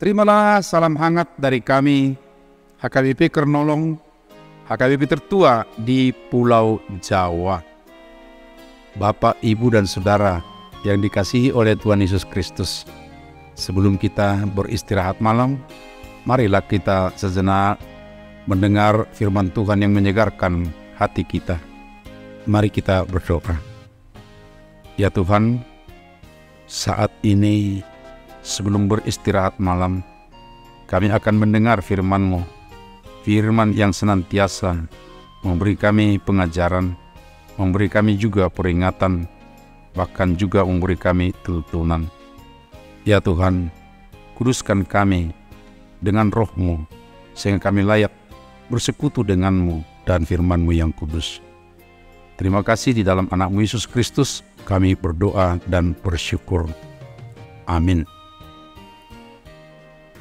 Terimalah salam hangat dari kami, HKBP Kernolong, HKBP tertua di Pulau Jawa. Bapak, Ibu, dan Saudara yang dikasihi oleh Tuhan Yesus Kristus, sebelum kita beristirahat malam, marilah kita sejenak mendengar firman Tuhan yang menyegarkan hati kita. Mari kita berdoa. Ya Tuhan, saat ini sebelum beristirahat malam, kami akan mendengar firman-Mu, firman yang senantiasa memberi kami pengajaran, memberi kami juga peringatan, bahkan juga memberi kami tuntunan. Ya Tuhan, kuduskan kami dengan roh-Mu, sehingga kami layak bersekutu dengan-Mu dan firman-Mu yang kudus. Terima kasih, di dalam anak-Mu Yesus Kristus kami berdoa dan bersyukur. Amin.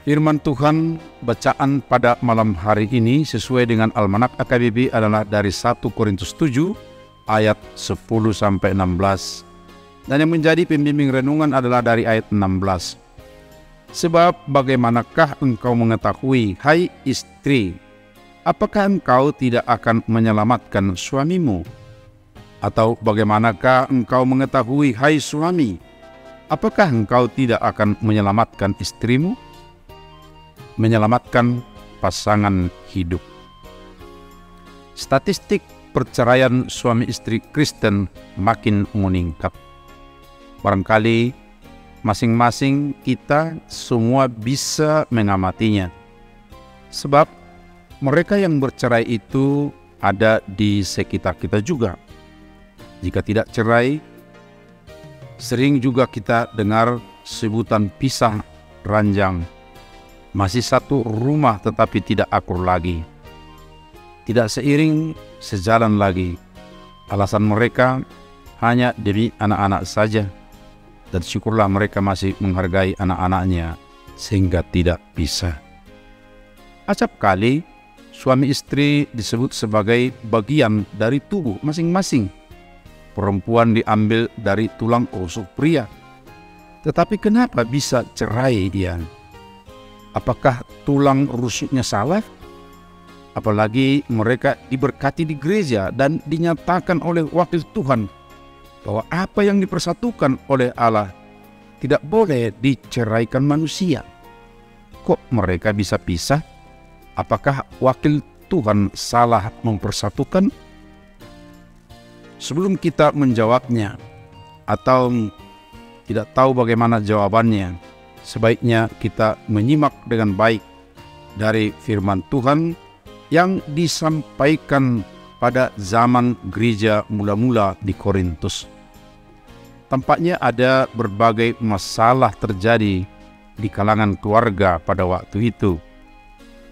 Firman Tuhan bacaan pada malam hari ini sesuai dengan Almanak AKBP adalah dari 1 Korintus 7 ayat 10-16. Dan yang menjadi pembimbing renungan adalah dari ayat 16. Sebab bagaimanakah engkau mengetahui, hai istri, apakah engkau tidak akan menyelamatkan suamimu? Atau bagaimanakah engkau mengetahui, hai suami, apakah engkau tidak akan menyelamatkan istrimu? Menyelamatkan pasangan hidup. Statistik perceraian suami istri Kristen makin meningkat. Barangkali masing-masing kita semua bisa mengamatinya. Sebab mereka yang bercerai itu ada di sekitar kita juga. Jika tidak cerai, sering juga kita dengar sebutan pisah ranjang. Masih satu rumah tetapi tidak akur lagi. Tidak seiring sejalan lagi. Alasan mereka hanya demi anak-anak saja. Dan syukurlah mereka masih menghargai anak-anaknya sehingga tidak pisah. Acap kali suami istri disebut sebagai bagian dari tubuh masing-masing. Perempuan diambil dari tulang rusuk pria. Tetapi kenapa bisa cerai dia? Apakah tulang rusuknya salah? Apalagi mereka diberkati di gereja dan dinyatakan oleh wakil Tuhan bahwa apa yang dipersatukan oleh Allah tidak boleh diceraikan manusia. Kok mereka bisa pisah? Apakah wakil Tuhan salah mempersatukan? Sebelum kita menjawabnya atau tidak tahu bagaimana jawabannya, sebaiknya kita menyimak dengan baik dari firman Tuhan yang disampaikan pada zaman gereja mula-mula di Korintus. Tampaknya ada berbagai masalah terjadi di kalangan keluarga pada waktu itu.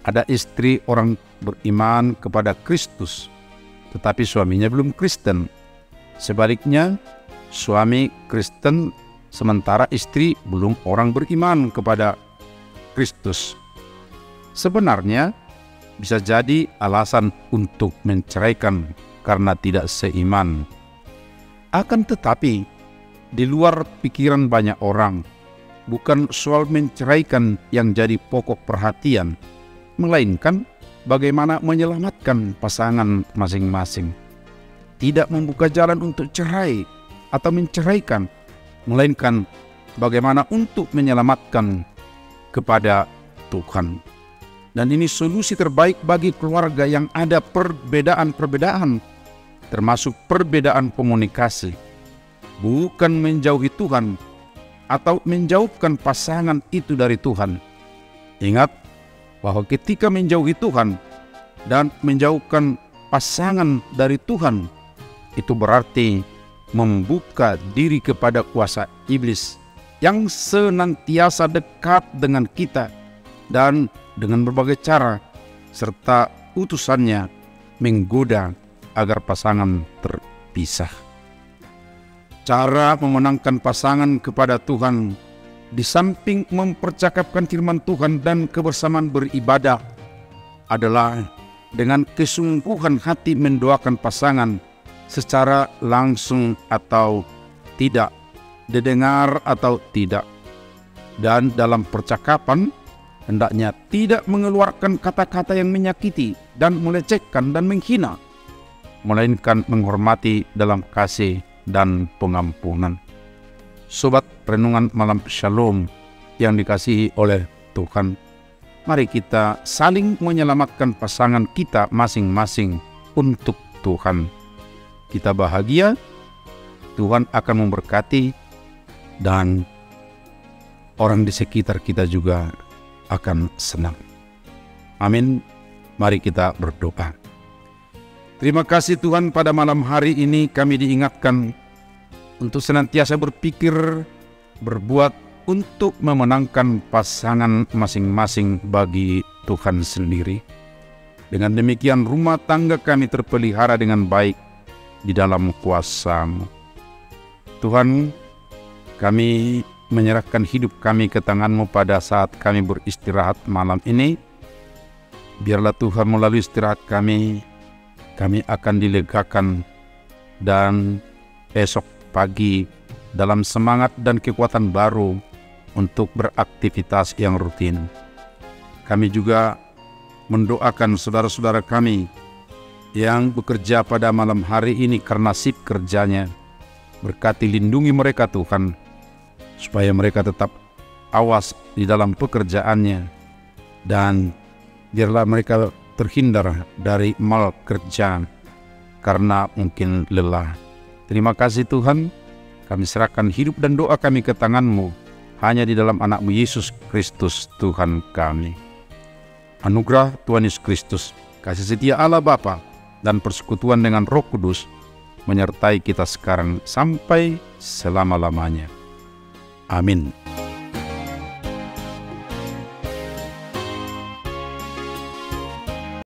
Ada istri orang beriman kepada Kristus, tetapi suaminya belum Kristen. Sebaliknya, suami Kristen sementara istri belum orang beriman kepada Kristus. Sebenarnya bisa jadi alasan untuk menceraikan karena tidak seiman. Akan tetapi, di luar pikiran banyak orang, bukan soal menceraikan yang jadi pokok perhatian, melainkan bagaimana menyelamatkan pasangan masing-masing. Tidak membuka jalan untuk cerai atau menceraikan, melainkan bagaimana untuk menyelamatkan kepada Tuhan. Dan ini solusi terbaik bagi keluarga yang ada perbedaan-perbedaan, termasuk perbedaan komunikasi. Bukan menjauhi Tuhan atau menjauhkan pasangan itu dari Tuhan. Ingat bahwa ketika menjauhi Tuhan dan menjauhkan pasangan dari Tuhan, itu berarti membuka diri kepada kuasa iblis yang senantiasa dekat dengan kita dan dengan berbagai cara serta utusannya menggoda agar pasangan terpisah. Cara memenangkan pasangan kepada Tuhan di samping mempercakapkan firman Tuhan dan kebersamaan beribadah adalah dengan kesungguhan hati mendoakan pasangan secara langsung atau tidak, didengar atau tidak. Dan dalam percakapan hendaknya tidak mengeluarkan kata-kata yang menyakiti dan melecehkan dan menghina, melainkan menghormati dalam kasih dan pengampunan. Sobat Renungan Malam Shalom yang dikasihi oleh Tuhan, mari kita saling menyelamatkan pasangan kita masing-masing untuk Tuhan. Kita bahagia, Tuhan akan memberkati, dan orang di sekitar kita juga akan senang. Amin. Mari kita berdoa. Terima kasih Tuhan, pada malam hari ini kami diingatkan untuk senantiasa berpikir, berbuat untuk memenangkan pasangan masing-masing bagi Tuhan sendiri. Dengan demikian rumah tangga kami terpelihara dengan baik di dalam kuasa-Mu. Tuhan, kami menyerahkan hidup kami ke tangan-Mu pada saat kami beristirahat malam ini. Biarlah Tuhan melalui istirahat kami akan dilegakan, dan esok pagi dalam semangat dan kekuatan baru untuk beraktivitas yang rutin. Kami juga mendoakan saudara-saudara kami yang bekerja pada malam hari ini karena sip kerjanya. Berkati, lindungi mereka Tuhan, supaya mereka tetap awas di dalam pekerjaannya, dan biarlah mereka terhindar dari mal kerja karena mungkin lelah. Terima kasih Tuhan, kami serahkan hidup dan doa kami ke tangan-Mu, hanya di dalam anak-Mu Yesus Kristus Tuhan kami. Anugerah Tuhan Yesus Kristus, kasih setia Allah Bapa, dan persekutuan dengan Roh Kudus menyertai kita sekarang sampai selama-lamanya. Amin.